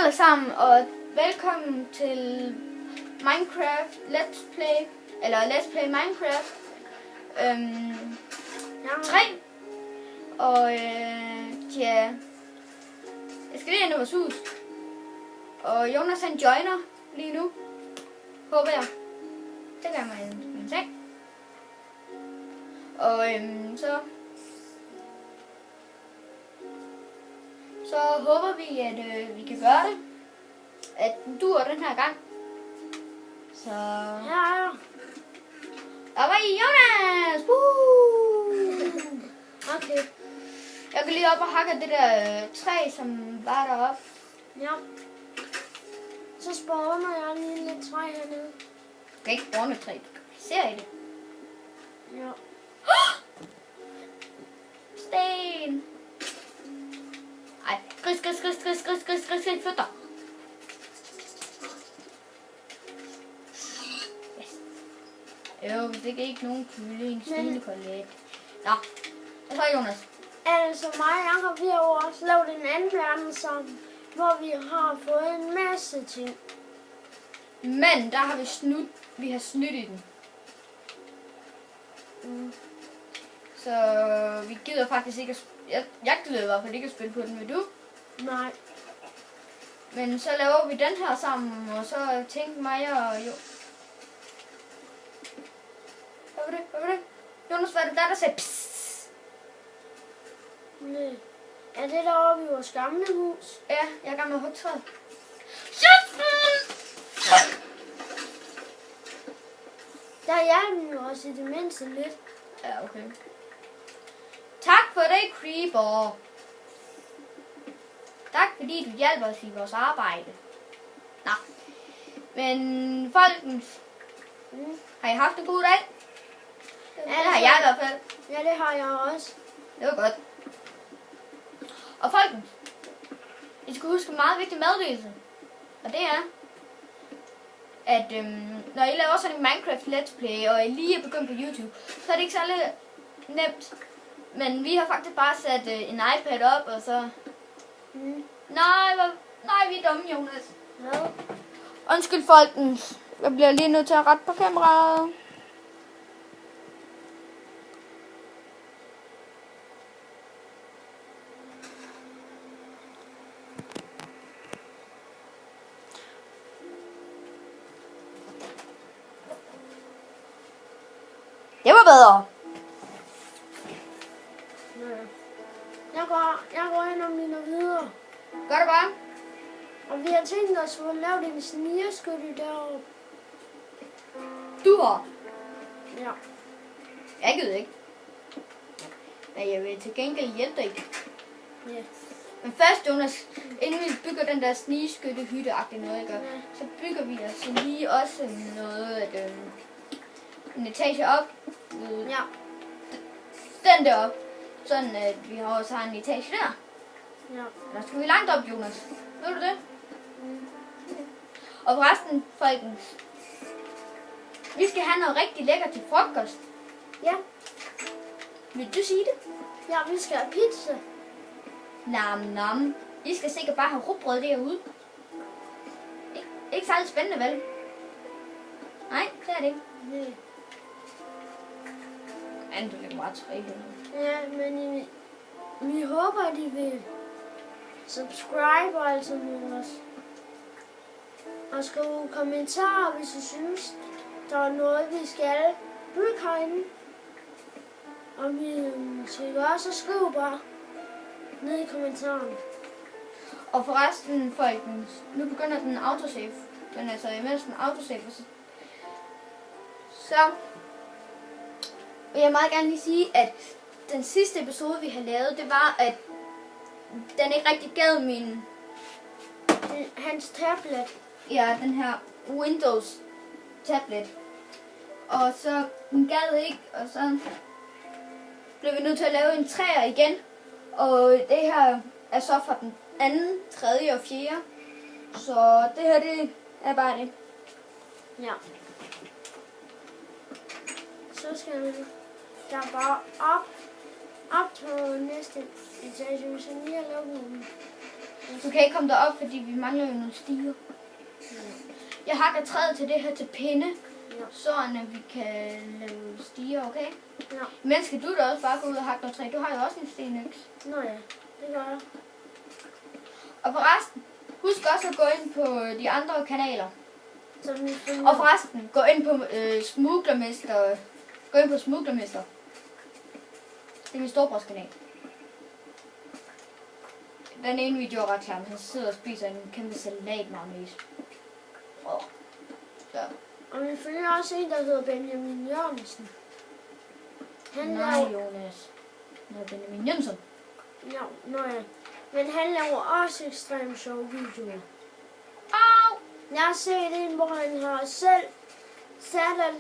alle sammen, og velkommen til Minecraft Let's Play, eller Let's Play Minecraft 3. Og ja, jeg skal lige ind i vores hus. Og Jonas han joiner lige nu, håber jeg. Det gør mig en ting. Og så håber vi, at vi kan gøre det. At den duer den her gang. Så... Ja. Der var I, Jonas! Okay. Jeg kan lige op og hakke det der træ, som var deroppe. Ja. Så spawner jeg lige lidt træ hernede. Du kan ikke spawne træ. Ser I det? Ja. Sten! Ej, gris, født dig. Yes. Jo, vi fik ikke nogen kylling, svinekollek. Nå, hvad så Jonas? Altså mig og Jacob, vi har jo også lavet en anden verden sammen, hvor vi har fået en masse ting. Men der har vi har snydt i den. Så vi gider faktisk ikke at jeg gider i hvert fald ikke at spille på den, vil du? Nej. Men så laver vi den her sammen, og så tænkte mig og jo. Hvad var det? Jonas, hvad er det der sagde psst? Nej. Er det deroppe i vores gamle hus? Ja, jeg er gammel hugtræet. Der hjalp den jo også i det mindste lidt. Ja, okay. Tak for det, Creeper. Tak fordi du hjælper os i vores arbejde. Nå. Men folkens, har I haft en god dag? Det har jeg i hvert fald. Ja, det har jeg også. Det var godt. Og folkens, I skal huske en meget vigtig meddelelse. Og det er, at når I laver sådan en Minecraft Let's Play, og I lige er begyndt på YouTube, så er det ikke særlig nemt. Men vi har faktisk bare sat en iPad op, og så... Nej, vi er dumme, Jonas. Ja. Undskyld, folkens. Jeg bliver lige nødt til at rette på kameraet. Det var bedre. Jeg går ind og miner videre. Gør det bare. Og vi har tænkt os at lave en snigerskytte deroppe. Du har. Ja. Jeg gider ikke. Men jeg vil til gengæld hjælpe dig. Ja. Men først, Jonas, inden vi bygger den der snigeskytte-hytte-agtige noget, ikke? Så bygger vi altså lige også noget, en etage op. Ja. Den der op. Sådan at vi også har en etage der. Ja. Der skal vi langt op, Jonas. Ved du det? Og forresten, folkens. Vi skal have noget rigtig lækkert til frokost. Ja. Vil du sige det? Ja, vi skal have pizza. Nam. I skal sikkert bare have rugbrød derude. Ikke særlig spændende, vel? Nej, det er det ikke. Nej. Men du kan bare trække. Ja, men vi håber, at I vil subscribe og alt sådan noget også. Og skrive kommentarer, hvis I synes, der er noget, vi skal bygge herinde. Og vi skal gøre, så skriv bare ned i kommentarerne. Og forresten, folkens, nu begynder den autosave. Men altså, imens den autosave, så vil jeg meget gerne lige sige, at den sidste episode, vi har lavet, det var, at den ikke rigtig gad min... Hans tablet. Ja, den her Windows tablet. Og så den gad ikke, og så blev vi nødt til at lave en 3'er igen. Og det her er så fra den anden, tredje og fjerde. Så det her, det er bare det. Ja. Så skal vi der bare op på næste etage, hvis jeg lige har lavet den. Du kan ikke komme derop, fordi vi mangler jo nogle stiger. Ja. Jeg hakker træet til det her til pinde, Ja. sådan at vi kan lave stiger, okay? Ja. Men skal du da også bare gå ud og hakke noget træ? Du har jo også en stenøks. Nå ja, det gør jeg. Og forresten, husk også at gå ind på de andre kanaler. Så vi finder... Og forresten, gå ind på Smuglermester. Gå ind på Smuglermester. Det er min storebrors kanal. Den ene video er ret klam. Han sidder og spiser en kæmpe salatmarmese. Så. Og vi følger også en, der hedder Benjamin Jørgensen. Nej, Jonas. Nå, Benjamin Jensen. Ja, nå ja. Men han laver også ekstremt sjove videoer. Au! Jeg har set en, hvor han har selv sat at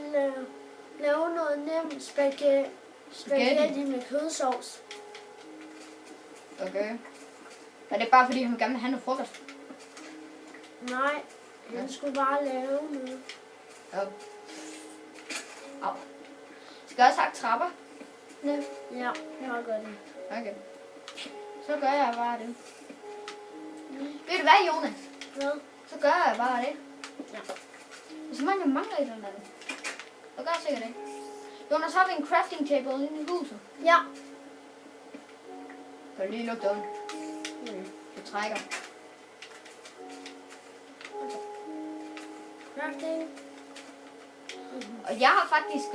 lave noget nemt spaghetti med kødsovs. Okay. Er det bare fordi, han gerne vil have noget frokost? Nej, han skulle bare lave noget. Ja. Au. Skal jeg også hakke trapper? Nej. Ja, jeg gør det. Okay. Så gør jeg bare det. Ved du hvad, Jonas? Hvad? Så gør jeg bare det. Ja. Hvis man jo mangler et eller andet. Så gør jeg sikkert det. Jonas, har vi en crafting table inde i huset? Ja. Kan du lige lukke døren? Mm. Du trækker. Crafting. Og jeg har faktisk...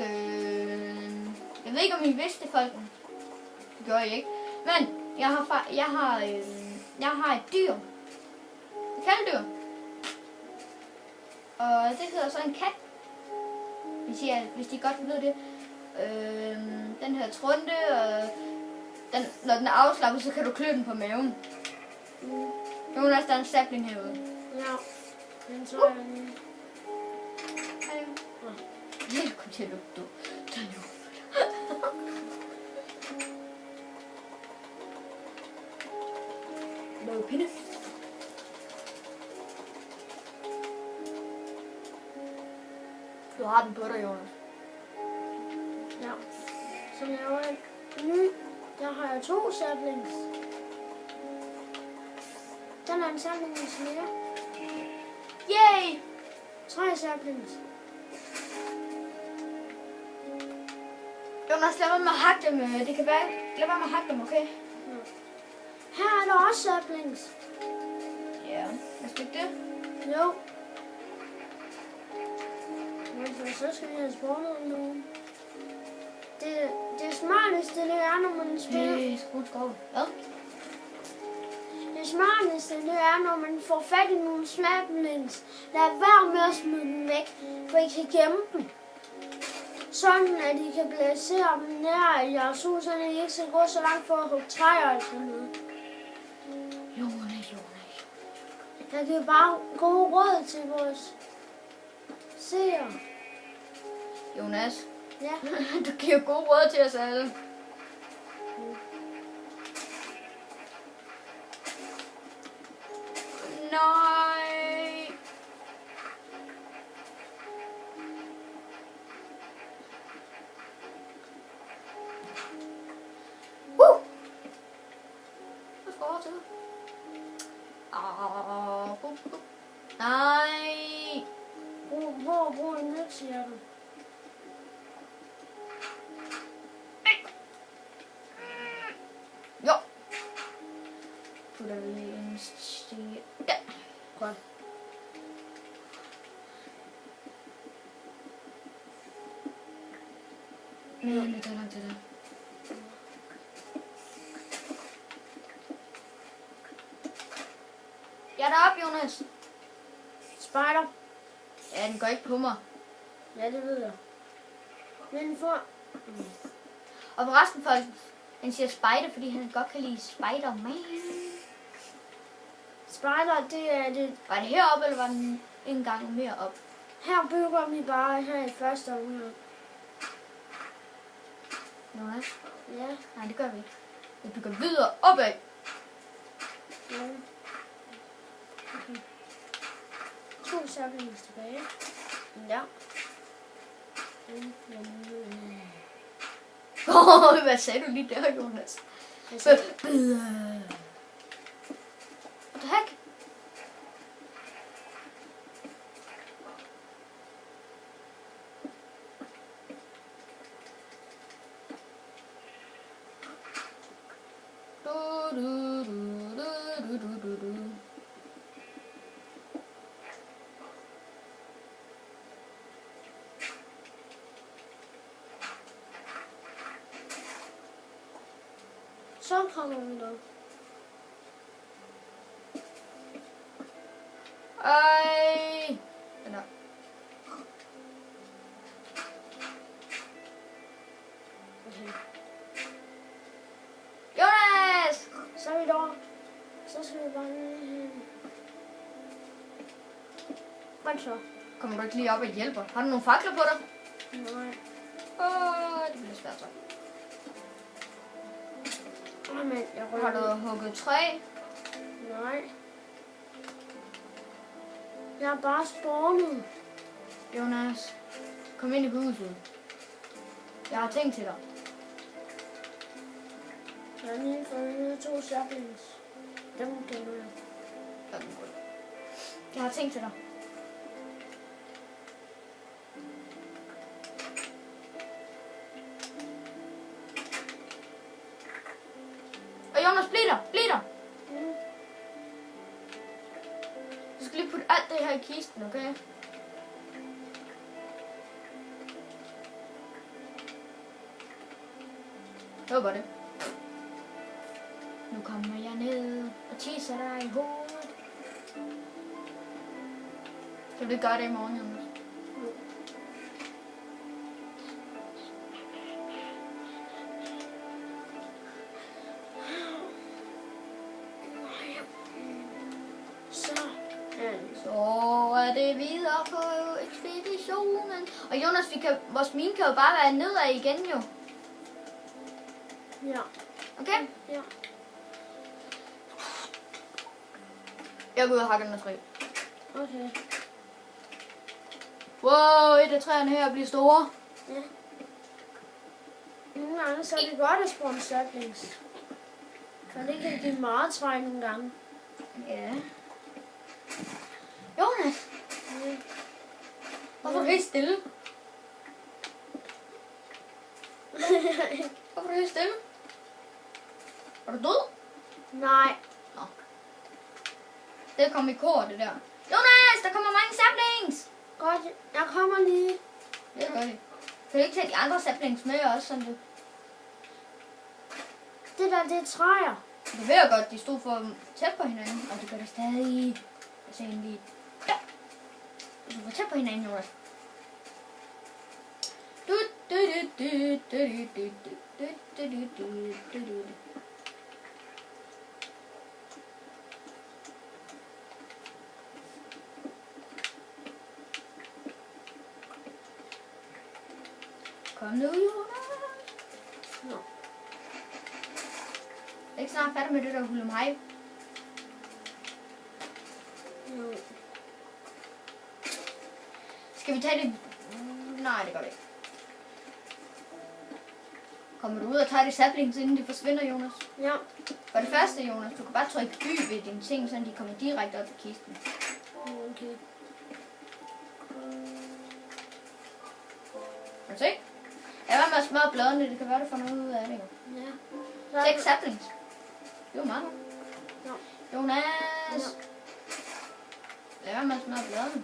jeg ved ikke, om I vidste det, folk. Det gør jeg ikke. Men jeg har et dyr. Et kæledyr. Og det hedder så en kat. Hvis de godt ved det. Den her trunde, og når den er afslappet, så kan du klø den på maven. Jonas, der er en sapling herude. Ja. Den tror jeg lige. Hej. Jeg kom til at lugte du. Tag nu. Lave pinde. Du har den på dig, Jonas. Ja. Så laver jeg ny. Der har jeg 2 saplings. Den er en saplings mere. Yay! 3 saplings. Jonas, lad være med at hakke dem. Det kan være. Lad være med at hakke dem, okay? Her er der også saplings. Ja. Hvad skal det? Jo. Men så skal vi have spawnet nogen. Det smarteste, det er, når man spiller. Det er sgu skov. Hvad? Det smarteste, det er, når man får fat i nogle saplings. Lad være med at smide dem væk, for I kan gemme dem. Sådan, at I kan placere dem nær jeres hus, så I ikke skal gå så langt for at hugge træer og sådan noget. Jonas. Jeg giver bare gode råd til vores seere. Jonas, Ja. du giver gode råd til os alle. Nej. Jeg skal over til dig. Nej. Hvor bruger en nød, siger du? Jo. Putter vi en stige. Ja. Godt. Men det tager lang tid der. Jeg er deroppe, Jonas. Spider. Ja, den går ikke på mig. Ja, det ved jeg. Men for... Og forresten, folk, han siger Spider, fordi han godt kan lide Spider-Man. Spider, det er det... Var det heroppe, eller var den en gang mere op? Her bygger vi bare her i første omgang. Jonas? Ja. Nej, det gør vi ikke. Vi bygger videre opad. Ja. Okay. 2 saplings tilbage. Ja. Hvad sagde du lige der, Jonas? Jeg sagde, What the Så kommer vi der. Ej. Den der. Okay. Jonas! Så er vi der. Så skal vi bare ned. Hvad så? Kommer du ikke lige op og hjælper? Har du nogle fakler på dig? Nej. Det bliver svært så. Jamen, jeg Har rører. du hugget træ? Nej. Jeg er bare spawnet. Jonas, kom ind i huset. Jeg har ting til dig. Jeg har lige fundet 2 saplings. Dem kender jeg. Jeg har ting til dig. Og Jonas, bliv der! Bliv der! Mm. Du skal lige putte alt det her i kisten, okay? Det var det. Nu kommer jeg ned og tisser dig i hovedet. Så det gør det i morgen, Jonas. Så er det videre på ekspeditionen. Og Jonas, vores mine kan jo bare være nedad igen jo. Ja. Okay? Ja. Jeg går ud og hakker noget træ. Okay. Wow, et af træerne her bliver store. Ja. Nogle gange så er det godt at spawn saplings. For det kan give meget træ nogle gange. Ja. Jonas, Ja. hvorfor er du helt stille? Hvorfor er du helt stille? Er du død? Nej. Det kom i kor, det der. Jonas, der kommer mange saplings! Godt, jeg kommer lige. Det gør det. Kan du ikke tage de andre saplings med også, sådan det? Det der, det er træer. Det ved jeg godt, de stod for tæt på hinanden, og det gør det stadig. Jeg ser en lige der. De stod for tæt på hinanden, Jonas. Kom nu, Jonas. Nå. Jeg er ikke snart færdig med det der hul-om-hej. Jo. Skal vi tage det? Nej, det gør vi ikke. Kommer du ud og tager de saplings, inden de forsvinder, Jonas? Ja. For det første, Jonas, du kan bare trykke Y ved dine ting, så de kommer direkte op i kisten. Okay. Kan du se? Jeg var med at smøre bladene, det kan være, du får noget ud af det, jo. Ja. 6 saplings. Det var meget. Ja. Jonas! Ja. Lad være med at smøre bladene.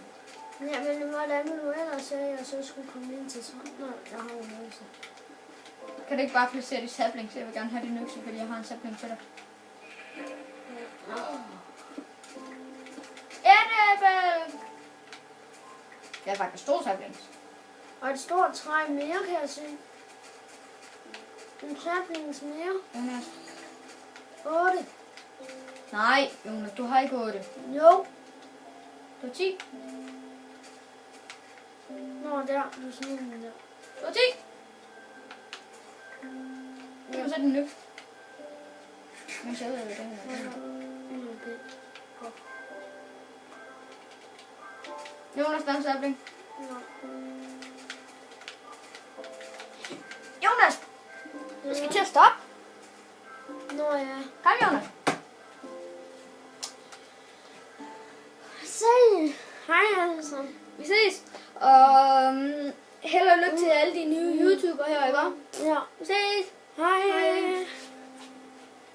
Ja, men hvordan vil du ellers sige, at jeg så skulle komme ind til sådan, når jeg har en øvelse? Kan du ikke bare placere de saplings? Jeg vil gerne have de nøgse, fordi jeg har en sapling til dig. Annabelle! Det er faktisk stor saplings. Og et stort træ mere, kan jeg se. En saplings mere. Jonas. 8. Nej, Jonas, du har ikke 8. Jo. Du har 10. Nå, der. Du smider den der. Du har 10. Du kan sætte en nøgle. Men jeg ved, hvad det her er. Okay. Jonas, der er en sapling. Nå. Jonas! Du skal til at stoppe. Nå ja. Kom, Jonas. Se. Hej alle sammen. Vi ses. Og held og lykke til alle de nye YouTubere her, ikke? Ja. Vi ses. Hej. Hej.